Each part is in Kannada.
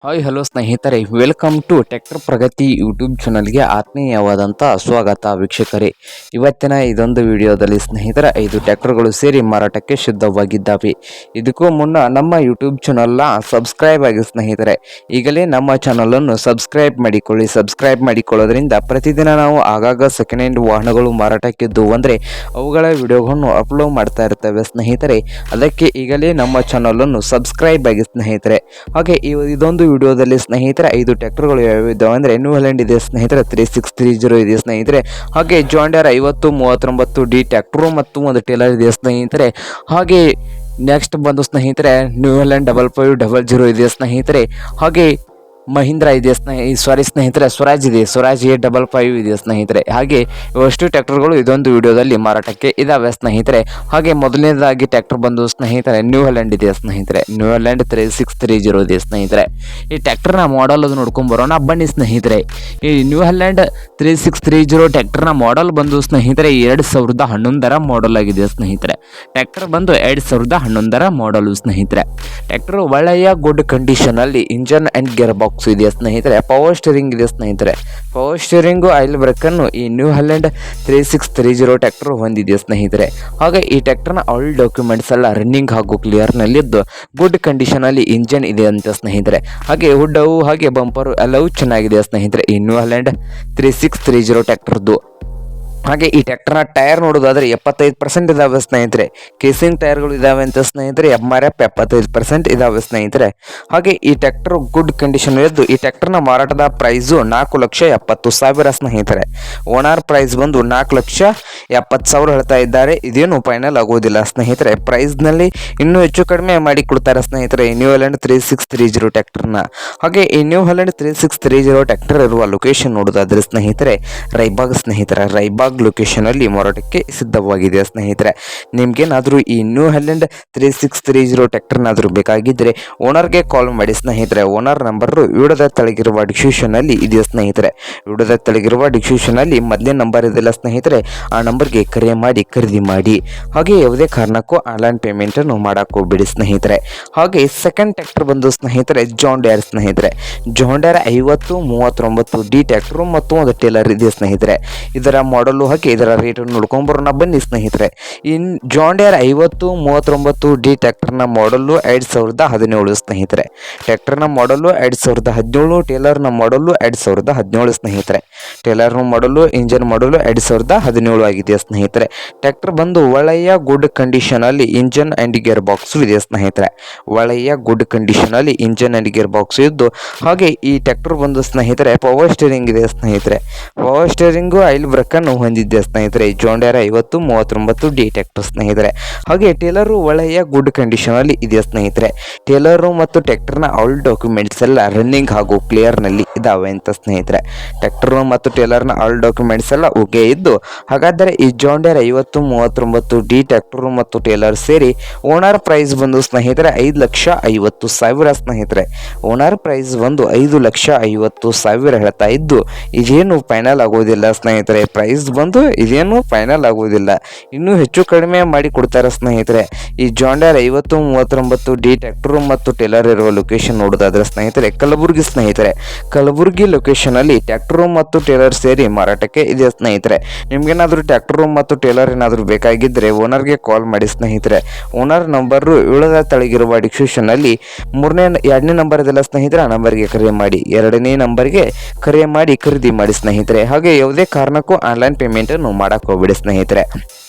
ಹಾಯ್ ಹಲೋ ಸ್ನೇಹಿತರೆ, welcome to tractor Pragati YouTube ಚಾನಲ್ಗೆ ಆತ್ಮೀಯವಾದಂಥ ಸ್ವಾಗತ ವೀಕ್ಷಕರೇ. ಇವತ್ತಿನ ಇದೊಂದು ವಿಡಿಯೋದಲ್ಲಿ ಸ್ನೇಹಿತರೆ 5 ಟ್ರ್ಯಾಕ್ಟರ್ಗಳು ಸೇರಿ ಮಾರಾಟಕ್ಕೆ ಸಿದ್ಧವಾಗಿದ್ದಾವೆ. ಇದಕ್ಕೂ ಮುನ್ನ ನಮ್ಮ ಯೂಟ್ಯೂಬ್ ಚಾನಲ್ನ ಸಬ್ಸ್ಕ್ರೈಬ್ ಆಗಿ ಸ್ನೇಹಿತರೆ. ಈಗಲೇ ನಮ್ಮ ಚಾನಲನ್ನು ಸಬ್ಸ್ಕ್ರೈಬ್ ಮಾಡಿಕೊಳ್ಳಿ. ಸಬ್ಸ್ಕ್ರೈಬ್ ಮಾಡಿಕೊಳ್ಳೋದ್ರಿಂದ ಪ್ರತಿದಿನ ನಾವು ಆಗಾಗ ಸೆಕೆಂಡ್ ಹ್ಯಾಂಡ್ ವಾಹನಗಳು ಮಾರಾಟಕ್ಕಿದ್ದು ಅಂದರೆ ಅವುಗಳ ವಿಡಿಯೋಗಳನ್ನು ಅಪ್ಲೋಡ್ ಮಾಡ್ತಾ ಇರ್ತೇವೆ ಸ್ನೇಹಿತರೆ. ಅದಕ್ಕೆ ಈಗಲೇ ನಮ್ಮ ಚಾನಲನ್ನು ಸಬ್ಸ್ಕ್ರೈಬ್ ಆಗಿ ಸ್ನೇಹಿತರೆ. ಹಾಗೆ ಇದೊಂದು ವಿಡಿಯೋದಲ್ಲಿ ಸ್ನೇಹಿತರೆ 5 ಟ್ರ್ಯಾಕ್ಟರ್ಗಳು ಯಾವಿದ್ದಾವೆ ಅಂದರೆ ನ್ಯೂ ಹ್ಯಾಲೆಂಡ್ ಇದೆ ಸ್ನೇಹಿತರೆ, 3630 ಇದೆ ಸ್ನೇಹಿತರೆ. ಹಾಗೆ ಜಾನ್ ಡೀರೆ 5039D ಟ್ರ್ಯಾಕ್ಟರ್ ಮತ್ತು ಒಂದು ಟೇಲರ್ ಇದೆ ಸ್ನೇಹಿತರೆ. ಹಾಗೆ ನೆಕ್ಸ್ಟ್ ಬಂದು ಸ್ನೇಹಿತರೆ ನ್ಯೂ ಹ್ಯಾಲೆಂಡ್ 5500 ಇದೆ ಸ್ನೇಹಿತರೆ. ಹಾಗೆ ಮಹೀಂದ್ರ ಇದೆ ಸ್ನೇಹಿತರೆ, ಸ್ವರಾಜ್ ಇದೆ, ಸ್ವರಾಜ್ A55 ಇದೆ ಸ್ನೇಹಿತರೆ. ಹಾಗೆ ಇವಷ್ಟು ಟ್ರ್ಯಾಕ್ಟರ್ಗಳು ಇದೊಂದು ವಿಡಿಯೋದಲ್ಲಿ ಮಾರಾಟಕ್ಕೆ ಇದಾವೆ ಸ್ನೇಹಿತರೆ. ಹಾಗೆ ಮೊದಲನೇದಾಗಿ ಟ್ರ್ಯಾಕ್ಟರ್ ಬಂದು ಸ್ನೇಹಿತರೆ ನ್ಯೂ ಹ್ಯಾಲೆಂಡ್ ಇದೆ ಸ್ನೇಹಿತರೆ, ನ್ಯೂ ಹ್ಯಾಲೆಂಡ್ 3630 ಇದೆ ಸ್ನೇಹಿತರೆ. ಈ ಟ್ರ್ಯಾಕ್ಟರ್ನ ಮಾಡಲ್ ಅದು ನೋಡ್ಕೊಂಡು ಬರೋಣ ಬನ್ನಿ ಸ್ನೇಹಿತರೆ. ಈ ನ್ಯೂ ಹ್ಯಾಲೆಂಡ್ 3630 ಟ್ರ್ಯಾಕ್ಟರ್ನ ಮಾಡಲ್ ಬಂದು ಸ್ನೇಹಿತರೆ 2011 ಮಾಡಲ್ ಆಗಿದೆ ಸ್ನೇಹಿತರೆ. ಟ್ರ್ಯಾಕ್ಟರ್ ಬಂದು 2011 ಮಾಡಲು ಸ್ನೇಹಿತರೆ. ಟ್ರ್ಯಾಕ್ಟರ್ ಒಳ್ಳೆಯ ಗುಡ್ ಕಂಡೀಷನ್ ಅಲ್ಲಿ ಇಂಜನ್ ಅಂಡ್ ಗೇರ್ ಬಾಕ್ಸ್ ಇದೆಯಾ ಸ್ನೇಹಿತರೆ. ಪವರ್ ಸ್ಟೀರಿಂಗ್ ಇದೆ ಸ್ನೇಹಿತರೆ. ಪವರ್ ಸ್ಟೀರಿಂಗು ಆಯಿಲ್ ಬ್ರೇಕ್ ಅನ್ನು ಈ ನ್ಯೂ ಹ್ಯಾಲೆಂಡ್ 3630 ಟ್ರ್ಯಾಕ್ಟರ್ ಹೊಂದಿದೆ ಸ್ನೇಹಿತರೆ. ಹಾಗೆ ಈ ಟ್ರ್ಯಾಕ್ಟರ್ನ ಆಲ್ ಡಾಕ್ಯುಮೆಂಟ್ಸ್ ಎಲ್ಲ ರನ್ನಿಂಗ್ ಹಾಗೂ ಕ್ಲಿಯರ್ ನಲ್ಲಿದ್ದು ಗುಡ್ ಕಂಡೀಷನ್ ಅಲ್ಲಿ ಇಂಜನ್ ಇದೆ ಅಂತ ಸ್ನೇಹಿತರೆ. ಹಾಗೆ ಹುಡ್ಡವು ಹಾಗೆ ಬಂಪರು ಎಲ್ಲವೂ ಚೆನ್ನಾಗಿದೆ ಸ್ನೇಹಿತರೆ ಈ ನ್ಯೂ ಹ್ಯಾಲೆಂಡ್ 3630 ಟ್ರ್ಯಾಕ್ಟರ್ದು. ಹಾಗೆ ಈ ಟ್ರ್ಯಾಕ್ಟರ್ನ ಟೈರ್ ನೋಡೋದಾದ್ರೆ 75% ಇದಾವೆ ಸ್ನೇಹಿತರೆ. ಕೇಸಿಂಗ್ ಟೈರ್ಗಳು ಇದಾವೆ ಅಂತ ಸ್ನೇಹಿತರೆ. MRF 75% ಇದಾವೆ ಸ್ನೇಹಿತರೆ. ಹಾಗೆ ಈ ಟ್ರ್ಯಾಕ್ಟರ್ ಗುಡ್ ಕಂಡೀಷನ್ ಇದ್ದು ಈ ಟ್ರ್ಯಾಕ್ಟರ್ನ ಮಾರಾಟದ ಪ್ರೈಸು 4,70,000 ಸ್ನೇಹಿತರೆ. ಓನರ್ ಪ್ರೈಸ್ ಬಂದು 4,70,000 ಹೇಳ್ತಾ ಇದ್ದಾರೆ. ಇದೇನು ಫೈನಲ್ ಆಗೋದಿಲ್ಲ ಸ್ನೇಹಿತರೆ. ಪ್ರೈಸ್ನಲ್ಲಿ ಇನ್ನೂ ಹೆಚ್ಚು ಕಡಿಮೆ ಮಾಡಿ ಕೊಡ್ತಾರೆ ಸ್ನೇಹಿತರೆ ಈ ನ್ಯೂ ಹ್ಯಾಲೆಂಡ್ 3630 ಟ್ರ್ಯಾಕ್ಟರ್ನ. ಹಾಗೆ ಈ ನ್ಯೂ ಹ್ಯಾಲೆಂಡ್ 3630 ಟ್ರ್ಯಾಕ್ಟರ್ ಇರುವ ಲೊಕೇಶನ್ ನೋಡೋದಾದ್ರೆ ಸ್ನೇಹಿತರೆ ರೈಬಾಗ್ ಸ್ನೇಹಿತರೆ. ರೈಬಾಗ್ ಲೊಕೇಶನ್ ಅಲ್ಲಿ ಮಾರಾಟಕ್ಕೆ ಸಿದ್ಧವಾಗಿದೆ ಸ್ನೇಹಿತರೆ. ನಿಮ್ಗೇನಾದ್ರೂ ಈ ನ್ಯೂ ಹ್ಯಾಲೆಂಡ್ 3630 ಟ್ರ್ಯಾಕ್ಟರ್ನಾದ್ರೂ ಬೇಕಾಗಿದ್ರೆ ಓನರ್ಗೆ ಕಾಲ್ ಮಾಡಿ ಸ್ನೇಹಿತರೆ. ಓನರ್ ನಂಬರ್ ವಿಡಿಯೋದ ತೆಳಗಿರುವ ಡಿಸ್ಕ್ರಿಪ್ಷನ್ ಅಲ್ಲಿ ಇದೆ ಸ್ನೇಹಿತರೆ. ವಿಡಿಯೋದ ತೆಳಗಿರುವ ಡಿಸ್ಕ್ರಿಪ್ಷನ್ ಅಲ್ಲಿ ಮೊದಲೇ ನಂಬರ್ ಇದೆಲ್ಲ ಸ್ನೇಹಿತರೆ, ಆ ನಂಬರ್ಗೆ ಕರೆ ಮಾಡಿ ಖರೀದಿ ಮಾಡಿ. ಹಾಗೆ ಯಾವುದೇ ಕಾರಣಕ್ಕೂ ಆನ್ಲೈನ್ ಪೇಮೆಂಟ್ ಅನ್ನು ಮಾಡಕ್ ಹೋಗ್ಬೇಡಿ ಸ್ನೇಹಿತರೆ. ಹಾಗೆ ಸೆಕೆಂಡ್ ಟ್ರ್ಯಾಕ್ಟರ್ ಬಂದು ಸ್ನೇಹಿತರೆ ಜಾನ್ ಡೀರೆ ಸ್ನೇಹಿತರೆ. ಜಾನ್ ಡೀರೆ 5039D ಟ್ರ್ಯಾಕ್ಟರ್ ಮತ್ತು ಒಂದು ಟೇಲರ್ ಇದೆ ಸ್ನೇಹಿತರೆ. ಇದರ ಮಾಡಲ್ ಹಾಕಿ ಇದರ ರೇಟ್ ನೋಡ್ಕೊಂಬರೋಣ ಬನ್ನಿ ಸ್ನೇಹಿತರೆ. ಇನ್ ಜಾನ್ ಡೀರೆ 5039D ಟ್ರ್ಯಾಕ್ಟರ್ನ ಮಾಡಲು 2017 ಸ್ನೇಹಿತರೆ. ಟ್ರ್ಯಾಕ್ಟರ್ನ ಮಾಡಲು 2017, ಟೇಲರ್ನ ಮಾಡಲು 2017 ಸ್ನೇಹಿತರೆ. ಟೇಲರ್ನ ಮಾಡಲು ಇಂಜನ್ ಮಾಡಲು 2017 ಆಗಿದೆ ಸ್ನೇಹಿತರೆ. ಟ್ರ್ಯಾಕ್ಟರ್ ಬಂದು ಒಳ್ಳೆಯ ಗುಡ್ ಕಂಡೀಷನ್ ಅಲ್ಲಿ ಇಂಜನ್ ಅಂಡ್ ಗೇರ್ ಬಾಕ್ಸ್ ಇದೆ ಸ್ನೇಹಿತರೆ. ಒಳ್ಳೆಯ ಗುಡ್ ಕಂಡೀಷನ್ ಅಲ್ಲಿ ಇಂಜನ್ ಅಂಡ್ ಗೇರ್ ಬಾಕ್ಸ್ ಇದ್ದು ಹಾಗೆ ಈ ಟ್ರ್ಯಾಕ್ಟರ್ ಬಂದು ಸ್ನೇಹಿತರೆ ಪವರ್ ಸ್ಟೀರಿಂಗ್ ಇದೆ ಸ್ನೇಹಿತರೆ. ಪವರ್ ಸ್ಟೀರಿಂಗು ಆಯಿಲ್ ಬ್ರೇಕ್ ಅನ್ನು ಹೊಂದಿದೆ ಸ್ನೇಹಿತರೆ ಜಾನ್ ಡೀರೆ 5039D ಟ್ರ್ಯಾಕ್ಟರ್ ಸ್ನೇಹಿತರೆ. ಹಾಗೆ ಟೇಲರು ಒಳ್ಳೆಯ ಗುಡ್ ಕಂಡೀಷನ್ ಅಲ್ಲಿ ಇದೆ ಸ್ನೇಹಿತರೆ. ಟೇಲರು ಮತ್ತು ಟ್ರ್ಯಾಕ್ಟರ್ನ ಆಲ್ ಡಾಕ್ಯುಮೆಂಟ್ಸ್ ಎಲ್ಲ ರನ್ನಿಂಗ್ ಹಾಗೂ ಕ್ಲಿಯರ್ ನಲ್ಲಿ ಇದಾವೆ ಅಂತ ಸ್ನೇಹಿತರೆ. ಟ್ರ್ಯಾಕ್ಟರ್ ಮತ್ತು ಟೇಲರ್ನ ಆಲ್ ಡಾಕ್ಯುಮೆಂಟ್ಸ್ ಎಲ್ಲ ಓಕೆ ಇದ್ದು ಹಾಗಾದರೆ ಈ ಜಾನ್ ಡೀರೆ 5039D ಟ್ರ್ಯಾಕ್ಟರ್ ಮತ್ತು ಟೇಲರ್ ಸೇರಿ ಓನರ್ ಪ್ರೈಸ್ ಬಂದು ಸ್ನೇಹಿತರೆ 5,50,000 ಸ್ನೇಹಿತರೆ. ಓನರ್ ಪ್ರೈಸ್ ಬಂದು 5,50,000 ಹೇಳ್ತಾ ಇದ್ದು ಇದೇನು ಫೈನಲ್ ಆಗೋದಿಲ್ಲ ಸ್ನೇಹಿತರೆ. ಪ್ರೈಸ್ ಬಂದು ಇದೇನು ಫೈನಲ್ ಆಗುವುದಿಲ್ಲ, ಇನ್ನೂ ಹೆಚ್ಚು ಕಡಿಮೆ ಮಾಡಿ ಕೊಡ್ತಾರೆ ಸ್ನೇಹಿತರೆ. ಈ ಜಾನ್ ಡೀರೆ 5039D ಟ್ರ್ಯಾಕ್ಟರ್ ಮತ್ತು ಟೇಲರ್ ಇರುವ ಲೊಕೇಶನ್ ನೋಡೋದಾದ್ರೆ ಸ್ನೇಹಿತರೆ ಕಲಬುರಗಿ ಸ್ನೇಹಿತರೆ. ಕಲಬುರಗಿ ಲೊಕೇಶನ್ ಅಲ್ಲಿ ಟ್ರ್ಯಾಕ್ಟರ್ ಮತ್ತು ಟೇಲರ್ ಸೇರಿ ಮಾರಾಟಕ್ಕೆ ಇದೆ ಸ್ನೇಹಿತರೆ. ನಿಮ್ಗೇನಾದ್ರೂ ಟ್ರ್ಯಾಕ್ಟರ್ ಮತ್ತು ಟೇಲರ್ ಏನಾದರೂ ಬೇಕಾಗಿದ್ದರೆ ಓನರ್ಗೆ ಕಾಲ್ ಮಾಡಿ ಸ್ನೇಹಿತರೆ. ಓನರ್ ನಂಬರು ವಿಡಿಯೋದ ತೆಳಗಿರುವ ಡಿಸ್ಕ್ರಿಪ್ಷನ್ ಅಲ್ಲಿ 2ನೇ ನಂಬರ್ ಇದೆಲ್ಲ ಸ್ನೇಹಿತರೆ, ಆ ನಂಬರ್ಗೆ ಕರೆ ಮಾಡಿ. 2ನೇ ನಂಬರ್ಗೆ ಕರೆ ಮಾಡಿ ಖರೀದಿ ಮಾಡಿ ಸ್ನೇಹಿತರೆ. ಹಾಗೆ ಯಾವುದೇ ಕಾರಣಕ್ಕೂ ಆನ್ಲೈನ್ ಪೇಮೆಂಟ್ ಅನ್ನು ಮಾಡಕ್ ಹೋಗ್ಬೇಡಿ ಸ್ನೇಹಿತರೆ.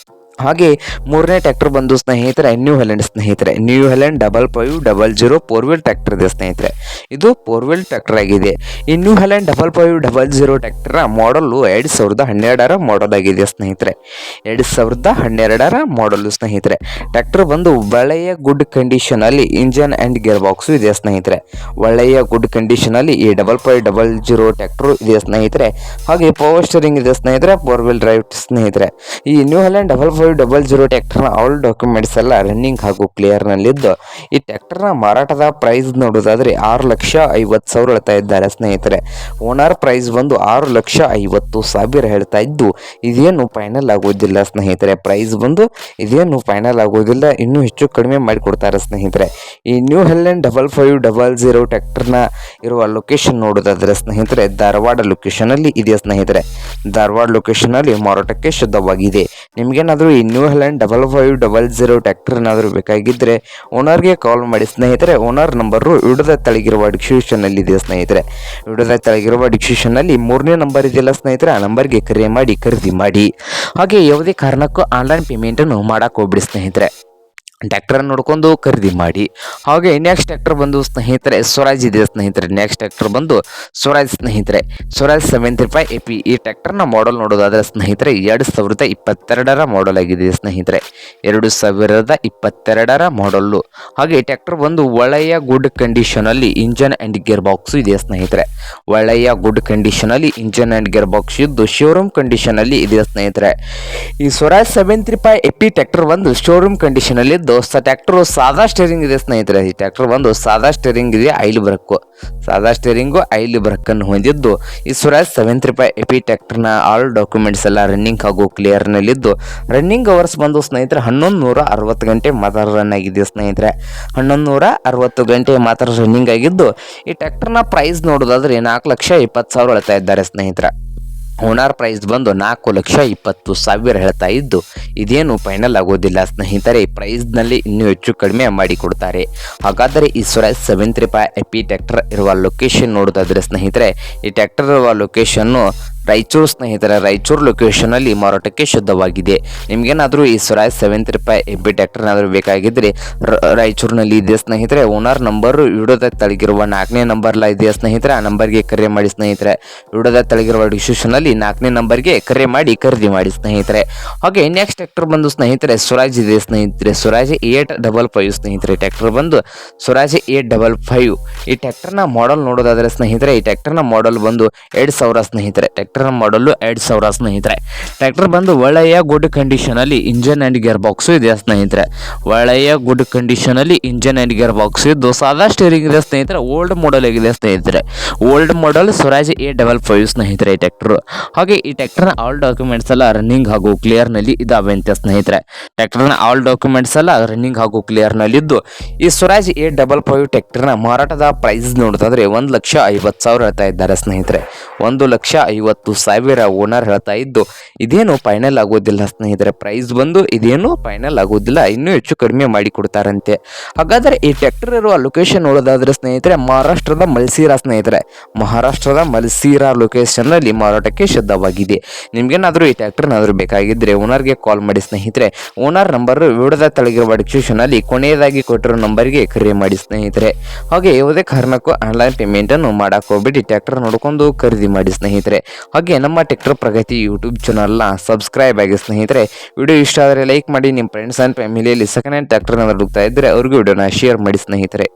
ಹಾಗೆ 3ನೇ ಟ್ರ್ಯಾಕ್ಟರ್ ಬಂದು ಸ್ನೇಹಿತರೆ ನ್ಯೂ ಹ್ಯಾಲೆಂಡ್ ಸ್ನೇಹಿತರೆ. ನ್ಯೂ ಹ್ಯಾಲೆಂಡ್ 5500 4 ವೀಲ್ ಟ್ರ್ಯಾಕ್ಟರ್ ಇದೆ ಸ್ನೇಹಿತರೆ. ಇದು 4 ವೀಲ್ ಟ್ರ್ಯಾಕ್ಟರ್ ಆಗಿದೆ. ಈ ನ್ಯೂ ಹ್ಯಾಲೆಂಡ್ 5500 ಟ್ರ್ಯಾಕ್ಟರ್ ಮಾಡಲು 2012 ಮಾಡಲ್ ಆಗಿದೆ ಸ್ನೇಹಿತರೆ. 2012 ಮಾಡಲು ಸ್ನೇಹಿತರೆ. ಟ್ರ್ಯಾಕ್ಟರ್ ಬಂದು ಒಳ್ಳೆಯ ಗುಡ್ ಕಂಡೀಷನ್ ಅಲ್ಲಿ ಇಂಜನ್ ಅಂಡ್ ಗೇರ್ ಬಾಕ್ಸ್ ಇದೆ ಸ್ನೇಹಿತರೆ. ಒಳ್ಳೆಯ ಗುಡ್ ಕಂಡೀಷನ್ ಅಲ್ಲಿ ಈ 5500 ಟ್ರ್ಯಾಕ್ಟರ್ ಇದೆ ಸ್ನೇಹಿತರೆ. ಹಾಗೆ ಪವರ್ ಸ್ಟೀರಿಂಗ್ ಇದೆ ಸ್ನೇಹಿತರೆ, 4 ವೀಲ್ ಡ್ರೈವ್ ಸ್ನೇಹಿತರೆ. ಈ ನ್ಯೂ ಹ್ಯಾಲೆಂಡ್ 5500 6500 ಟ್ರ್ಯಾಕ್ಟರ್ನ ಆಲ್ ಡಾಕ್ಯುಮೆಂಟ್ಸ್ ಎಲ್ಲ ರನ್ನಿಂಗ್ ಹಾಗೂ ಕ್ಲಿಯರ್ನಲ್ಲಿದ್ದು ಈ ಟ್ರ್ಯಾಕ್ಟರ್ನ ಮಾರಾಟದ ಪ್ರೈಸ್ ನೋಡೋದಾದರೆ 6,50,000 ಹೇಳ್ತಾ ಇದ್ದಾರೆ ಸ್ನೇಹಿತರೆ. ಓನರ್ ಪ್ರೈಸ್ ಬಂದು 6,50,000 ಹೇಳ್ತಾ ಇದ್ದು ಇದೇನು ಫೈನಲ್ ಆಗೋದಿಲ್ಲ ಸ್ನೇಹಿತರೆ. ಪ್ರೈಸ್ ಬಂದು ಇದೇನು ಫೈನಲ್ ಆಗೋದಿಲ್ಲ, ಇನ್ನೂ ಹೆಚ್ಚು ಕಡಿಮೆ ಮಾಡಿಕೊಡ್ತಾರೆ ಸ್ನೇಹಿತರೆ. ಈ ನ್ಯೂ ಹೆಲೆಂಡ್ 5500 ಟ್ರ್ಯಾಕ್ಟರ್ನ ಇರುವ ಲೊಕೇಶನ್ ನೋಡೋದಾದರೆ ಸ್ನೇಹಿತರೆ ಧಾರವಾಡ ಲೊಕೇಶನಲ್ಲಿ ಇದೆ ಸ್ನೇಹಿತರೆ. ಧಾರವಾಡ ಲೊಕೇಶನಲ್ಲಿ ಮಾರಾಟಕ್ಕೆ ಶುದ್ಧವಾಗಿದೆ. ನಿಮಗೇನಾದರೂ ಈ ನ್ಯೂ ಹೆಲೆಂಡ್ 5500 ಟ್ರ್ಯಾಕ್ಟರ್ ಏನಾದರೂ ಬೇಕಾಗಿದ್ದರೆ ಓನರ್ಗೆ ಕಾಲ್ ಮಾಡಿ ಸ್ನೇಹಿತರೆ. ಓನರ್ ನಂಬರು ವಿಡಿಯೋದ ತೆಳಗಿರುವ ಡಿಸ್ಕ್ರಿಪ್ಷನಲ್ಲಿ ಇದೆ ಸ್ನೇಹಿತರೆ. ವಿಡಿಯೋದ ತೆಳಗಿರುವ ಡಿಸ್ಕ್ರಿಪ್ಷನ್ನಲ್ಲಿ 3ನೇ ನಂಬರ್ ಇದೆಯಲ್ಲ ಸ್ನೇಹಿತರೆ, ಆ ನಂಬರ್ಗೆ ಕರೆ ಮಾಡಿ ಖರೀದಿ ಮಾಡಿ. ಹಾಗೆ ಯಾವುದೇ ಕಾರಣಕ್ಕೂ ಆನ್ಲೈನ್ ಪೇಮೆಂಟನ್ನು ಮಾಡಕ್ಕೆ ಹೋಗ್ಬಿಡಿ ಸ್ನೇಹಿತರೆ. ಟ್ರ್ಯಾಕ್ಟರ್ ನೋಡ್ಕೊಂಡು ಖರೀದಿ ಮಾಡಿ. ಹಾಗೆ ನೆಕ್ಸ್ಟ್ ಟ್ರ್ಯಾಕ್ಟರ್ ಬಂದು ಸ್ನೇಹಿತರೆ ಸ್ವರಾಜ್ ಇದೆ ಸ್ನೇಹಿತರೆ. ನೆಕ್ಸ್ಟ್ ಟ್ರ್ಯಾಕ್ಟರ್ ಬಂದು ಸ್ವರಾಜ್ ಸ್ನೇಹಿತರೆ. ಸ್ವರಾಜ್ 75 AP. ಈ ಟ್ರ್ಯಾಕ್ಟರ್ನ ಮಾಡಲ್ ನೋಡೋದಾದರೆ ಸ್ನೇಹಿತರೆ 2022ರ ಮಾಡಲ್ ಆಗಿದೆ ಸ್ನೇಹಿತರೆ. 2022ರ ಮಾಡಲ್ಲು. ಹಾಗೆ ಈ ಟ್ರ್ಯಾಕ್ಟರ್ ಬಂದು ಒಳ್ಳೆಯ ಗುಡ್ ಕಂಡೀಷನಲ್ಲಿ ಇಂಜನ್ ಆ್ಯಂಡ್ ಗೇರ್ ಬಾಕ್ಸು ಇದೆ ಸ್ನೇಹಿತರೆ. ಒಳ್ಳೆಯ ಗುಡ್ ಕಂಡೀಷನಲ್ಲಿ ಇಂಜನ್ ಆ್ಯಂಡ್ ಗೇರ್ ಬಾಕ್ಸ್ ಇದ್ದು ಶೋರೂಮ್ ಕಂಡೀಷನಲ್ಲಿ ಇದೆ ಸ್ನೇಹಿತರೆ. ಈ ಸ್ವರಾಜ್ 75 AP ಟ್ರ್ಯಾಕ್ಟರ್ ಬಂದು ಶೋರೂಮ್ ಕಂಡೀಷನಲ್ಲಿ ಇದ್ದು ಟ್ರ್ಯಾಕ್ಟರ್ ಸಾದಾ ಸ್ಟೇರಿಂಗ್ ಇದೆ ಸ್ನೇಹಿತರೆ. ಈ ಟ್ರ್ಯಾಕ್ಟರ್ ಬಂದು ಸಾದಾ ಸ್ಟೇರಿಂಗ್ ಇದೆ, ಆಯಿಲ್ ಬ್ರೇಕ್. ಸಾದಾ ಸ್ಟೇರಿಂಗು ಆಯಿಲ್ ಬ್ರೇಕ್ ಅನ್ನು ಹೊಂದಿದ್ದು ಈ ಸ್ವರಾಜ್ 75 AP ಟ್ರ್ಯಾಕ್ಟರ್ನ ಆಲ್ ಡಾಕ್ಯುಮೆಂಟ್ಸ್ ಎಲ್ಲ ರನ್ನಿಂಗ್ ಹಾಗೂ ಕ್ಲಿಯರ್ನಲ್ಲಿದ್ದು ರನ್ನಿಂಗ್ ಅವರ್ಸ್ ಬಂದು ಸ್ನೇಹಿತರೆ 1160 ಗಂಟೆ ಮಾತ್ರ ರನ್ ಆಗಿದೆ ಸ್ನೇಹಿತರೆ. 1160 ಗಂಟೆ ಮಾತ್ರ ರನ್ನಿಂಗ್ ಆಗಿದ್ದು ಈ ಟ್ರ್ಯಾಕ್ಟರ್ನ ಪ್ರೈಸ್ ನೋಡೋದಾದ್ರೆ 4,20,000 ಹೇಳ್ತಾ ಇದ್ದಾರೆ ಸ್ನೇಹಿತರೆ. ಓನರ್ ಪ್ರೈಸ್ ಬಂದು 4,20,000 ಹೇಳ್ತಾ ಇದ್ದು ಇದೇನು ಫೈನಲ್ ಆಗೋದಿಲ್ಲ ಸ್ನೇಹಿತರೆ. ಪ್ರೈಸ್ನಲ್ಲಿ ಇನ್ನೂ ಹೆಚ್ಚು ಕಡಿಮೆ ಮಾಡಿಕೊಡ್ತಾರೆ. ಹಾಗಾದರೆ ಈ ಸ್ವರಾಜ್ 75 AP ಟ್ರ್ಯಾಕ್ಟರ್ ಇರುವ ಲೊಕೇಶನ್ ನೋಡೋದಾದರೆ ಸ್ನೇಹಿತರೆ ಈ ಟ್ರ್ಯಾಕ್ಟರ್ ಇರುವ ಲೊಕೇಶನ್ನು ರಾಯಚೂರು ಸ್ನೇಹಿತರೆ. ರಾಯಚೂರು ಲೊಕೇಶನಲ್ಲಿ ಮಾರಾಟಕ್ಕೆ ಶುದ್ಧವಾಗಿದೆ. ನಿಮಗೇನಾದರೂ ಈ ಸ್ವರಾಜ್ 75 AP ಟ್ರ್ಯಾಕ್ಟರ್ ಏನಾದರೂ ಬೇಕಾಗಿದ್ದರೆ ರಾಯಚೂರಿನಲ್ಲಿ ಇದೆ ಸ್ನೇಹಿತರೆ. ಓನರ್ ನಂಬರು ವಿಡಿಯೋದ ತೆಳಗಿರುವ 4ನೇ ನಂಬರ್ಲ ಇದೆಯಾ ಸ್ನೇಹಿತರೆ, ಆ ನಂಬರ್ಗೆ ಕರೆ ಮಾಡಿ ಸ್ನೇಹಿತರೆ. ವಿಡಿಯೋದ ತೆಳಗಿರುವ ಡಿಸ್ಕ್ರಿಪ್ಷನಲ್ಲಿ 4ನೇ ನಂಬರ್ಗೆ ಕರೆ ಮಾಡಿ ಖರೀದಿ ಮಾಡಿ ಸ್ನೇಹಿತರೆ. ಹಾಗೆ ನೆಕ್ಸ್ಟ್ ಟ್ರ್ಯಾಕ್ಟರ್ ಬಂದು ಸ್ನೇಹಿತರೆ ಸ್ವರಾಜ್ ಇದೆ ಸ್ನೇಹಿತರೆ. ಸ್ವರಾಜ್ 855 ಸ್ನೇಹಿತರೆ. ಟ್ರ್ಯಾಕ್ಟರ್ ಬಂದು ಸ್ವರಾಜ್ 855. ಈ ಟ್ರ್ಯಾಕ್ಟರ್ನ ಮಾಡಲ್ ನೋಡೋದಾದರೆ ಸ್ನೇಹಿತರೆ ಈ ಟ್ರ್ಯಾಕ್ಟರ್ನ ಮಾಡಲ್ ಬಂದು 2000 ಸ್ನೇಹಿತರೆ. ಟ್ರ್ಯಾಕ್ಟರ್ ಮಾಡಲು 2000 ಸ್ನೇಹಿತರೆ. ಟ್ರ್ಯಾಕ್ಟರ್ ಬಂದು ಒಳ್ಳೆಯ ಗುಡ್ ಕಂಡೀಷನಲ್ಲಿ ಇಂಜನ್ ಆ್ಯಂಡ್ ಗೇರ್ ಬಾಕ್ಸು ಇದೆ ಸ್ನೇಹಿತರೆ. ಒಳ್ಳೆಯ ಗುಡ್ ಕಂಡೀಷನಲ್ಲಿ ಇಂಜನ್ ಆ್ಯಂಡ್ ಗೇರ್ ಬಾಕ್ಸ್ ಇದ್ದು ಸಾದಾ ಸ್ಟೇರಿಂಗ್ ಇದೆ ಸ್ನೇಹಿತರೆ. ಓಲ್ಡ್ ಮಾಡೆಲ್ ಆಗಿದೆ ಸ್ನೇಹಿತರೆ. ಓಲ್ಡ್ ಮಾಡೆಲ್ ಸ್ವರಾಜ್ 855 ಸ್ನೇಹಿತರೆ ಈ ಟ್ರ್ಯಾಕ್ಟರ್. ಹಾಗೆ ಈ ಟ್ರ್ಯಾಕ್ಟರ್ನ ಆಲ್ ಡಾಕ್ಯುಮೆಂಟ್ಸ್ ಎಲ್ಲ ರನ್ನಿಂಗ್ ಹಾಗೂ ಕ್ಲಿಯರ್ನಲ್ಲಿ ಇದಾವೆ ಅಂತ ಸ್ನೇಹಿತರೆ. ಟ್ರ್ಯಾಕ್ಟರ್ನ ಆಲ್ ಡಾಕ್ಯುಮೆಂಟ್ಸ್ ಎಲ್ಲ ರನ್ನಿಂಗ್ ಹಾಗೂ ಕ್ಲಿಯರ್ನಲ್ಲಿದ್ದು ಈ ಸ್ವರಾಜ್ 855 ಟ್ರ್ಯಾಕ್ಟರ್ನ ಮಾರಾಟದ ಪ್ರೈಸ್ ನೋಡೋದಾದ್ರೆ 1,50,000 ಹೇಳ್ತಾ ಇದ್ದಾರೆ ಸ್ನೇಹಿತರೆ. 1,50,000 ಓನರ್ ಹೇಳ್ತಾ ಇದ್ದು ಇದೇನು ಫೈನಲ್ ಆಗೋದಿಲ್ಲ ಸ್ನೇಹಿತರೆ. ಪ್ರೈಸ್ ಬಂದು ಇದೇನು ಫೈನಲ್ ಆಗೋದಿಲ್ಲ, ಇನ್ನೂ ಹೆಚ್ಚು ಕಡಿಮೆ ಮಾಡಿ ಕೊಡ್ತಾರಂತೆ. ಹಾಗಾದರೆ ಈ ಟ್ರ್ಯಾಕ್ಟರ್ ಇರುವ ಲೊಕೇಶನ್ ನೋಡೋದಾದ್ರೆ ಸ್ನೇಹಿತರೆ ಮಹಾರಾಷ್ಟ್ರದ ಮಲ್ಸೀರಾ ಸ್ನೇಹಿತರೆ. ಮಹಾರಾಷ್ಟ್ರದ ಮಲ್ಸೀರಾ ಲೊಕೇಶನ್ನಲ್ಲಿ ಮಾರಾಟಕ್ಕೆ ಶುದ್ಧವಾಗಿದೆ. ನಿಮ್ಗೇನಾದರೂ ಈ ಟ್ರ್ಯಾಕ್ಟರ್ನಾದರೂ ಬೇಕಾಗಿದ್ದರೆ ಓನರ್ಗೆ ಕಾಲ್ ಮಾಡಿ ಸ್ನೇಹಿತರೆ. ಓನರ್ ನಂಬರ್ ವಿಡಿಯೋದ ತೆಳಗಿರುವ ಡಿಸ್ಕ್ರಿಪ್ಷನಲ್ಲಿ ಕೊನೆಯದಾಗಿ ಕೊಟ್ಟಿರೋ ನಂಬರ್ಗೆ ಕರೆ ಮಾಡಿ ಸ್ನೇಹಿತರೆ. ಹಾಗೆ ಯಾವುದೇ ಕಾರಣಕ್ಕೂ ಆನ್ಲೈನ್ ಪೇಮೆಂಟನ್ನು ಮಾಡಕ್ಕೆ ಹೋಗ್ಬಿಟ್ಟು ಟ್ರ್ಯಾಕ್ಟರ್ ನೋಡ್ಕೊಂಡು ಖರೀದಿ ಮಾಡಿ ಸ್ನೇಹಿತರೆ. ಹಾಗೆ ನಮ್ಮ ಟ್ರ್ಯಾಕ್ಟರ್ ಪ್ರಗತಿ ಯೂಟ್ಯೂಬ್ ಚಾನಲ್ನ ಸಬ್ಸ್ಕ್ರೈಬ್ ಆಗಿ ಸ್ನೇಹಿತರೆ. ವಿಡಿಯೋ ಇಷ್ಟ ಆದರೆ ಲೈಕ್ ಮಾಡಿ. ನಿಮ್ಮ ಫ್ರೆಂಡ್ಸ್ ಆ್ಯಂಡ್ ಫ್ಯಾಮಿಲಿಯಲ್ಲಿ ಸೆಕೆಂಡ್ ಹ್ಯಾಂಡ್ ಟ್ರ್ಯಾಕ್ಟರ್ನ ಹುಡುಕ್ತಾ ಇದ್ದರೆ ಅವ್ರಿಗೂ ವಿಡಿಯೋನ ಶೇರ್ ಮಾಡಿ ಸ್ನೇಹಿತರೆ.